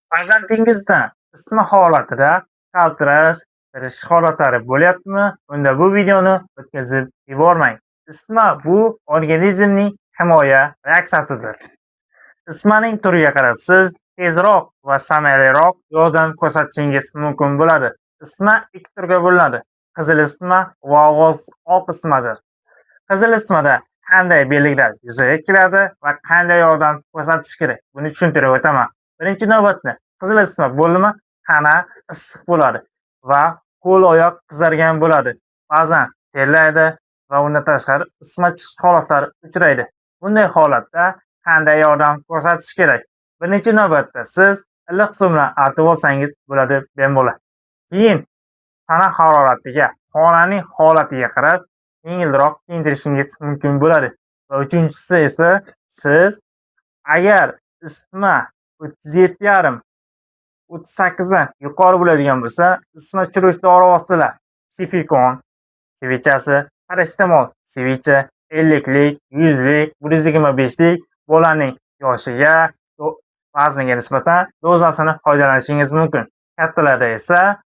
Farzandingizda isitma holatida qaltirash, irish holatlari bo'lyaptimi? Unda bu videoni o'tkazib yubormang. Isitma bu organizmning himoya reaksiyasidir. Isitmaning turiga qarab siz tezroq va samaraliroq yordam ko'rsatishingiz mumkin bo'ladi. Isitma ikki turga bo'linadi: qizil isitma va oq isitmadir. Qizil isitmada qanday belgilar yuzaga keladi va qanday yordam ko'rsatish kerak? Buni tushuntirib o'taman. Birinchi navbatda qizil isitma bo'ldimi, tana issiq bo'ladi va qo'l-oyoq qizargan bo'ladi. Ba'zan terlaydi va undan tashqari isitma chiqish holatlari uchraydi. Bunday holatda qanday yordam ko'rsatish kerak? Birinchi navbatda siz iliq suv bilan artib olsangiz bo'ladi bemalol. Keyin tana haroratiga, xonaning holatiga qarab yengilroq kiyintirishingiz mumkin bo'ladi. Va uchinchisi esa siz agar isitma 37,5 38 dan yuqori bo'ladigan bo'lsa, isitma tushiruvchi dori vositalar Sifikon sevichasi, parasetamol sevicha 50 lik, 100 lik, 125 lik bolaning yoshiga, vazniga nisbatan dozasini foydalanishingiz mumkin. Kattalarda esa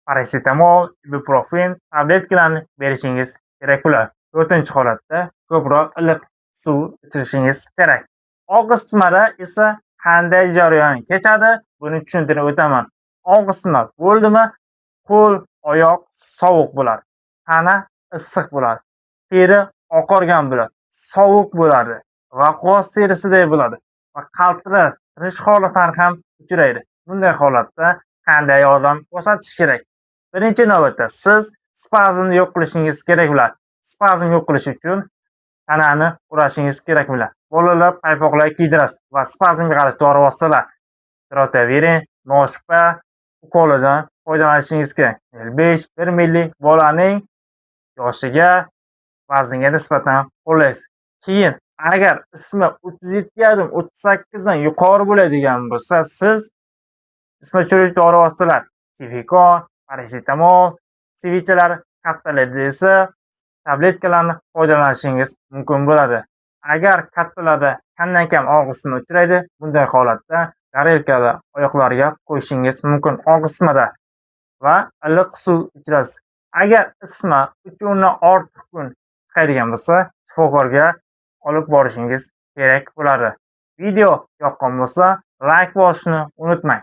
parasetamol, ibuprofen tabletkalarni berishingiz kerak bo'ladi. 4-holatda ko'proq iliq suv ichirishingiz kerak. Oq isitmada esa qanday jarayon kechadi, buni tushuntirib o'taman. Oq isitma bo'ldimi, qo'l, oyoq sovuq bo'ladi, tana issiq bo'ladi, teri oqargan bo'ladi, sovuq bo'ladi va g'oz terisiday bo'ladi va qaltirash, irish holatlari ham uchraydi. Bunday holatda qanday yordam ko'rsatish kerak? Birinchi navbatda siz spazmni yo'q qilishingiz kerak bo'ladi. Spazm yo'q qilish uchun tanani urashingiz kerak bo'ladi. Bolalar paypoqlar kiydirasiz va spazmga qarshi dori vositalar Trotavirin, Nospa ukolidan foydalanishingiz kerak. 5-1 milli bolaning yoshiga, vazniga nisbatan qo'llaysiz. Keyin agar isitma 37,5 38 dan yuqori bo'ladigan bo'lsa, siz isitma tushiruvchi dori vositalar Sifikon, parasetamol sevichalar, kattalarda esa tabletkalarni foydalanishingiz mumkin bo'ladi. Agar kattalarda kamdan kam og'ir isitma uchraydi, bunday holatda garelkani oyoqlariga qo'yishingiz mumkin og'ir isitmada va iliq suv ichirasiz. Agar isitma 3 dan ortiq kun chiqadigan bo'lsa, shifokorga olib borishingiz kerak bo'ladi. Video yoqqan bo'lsa, like bosishni unutmang.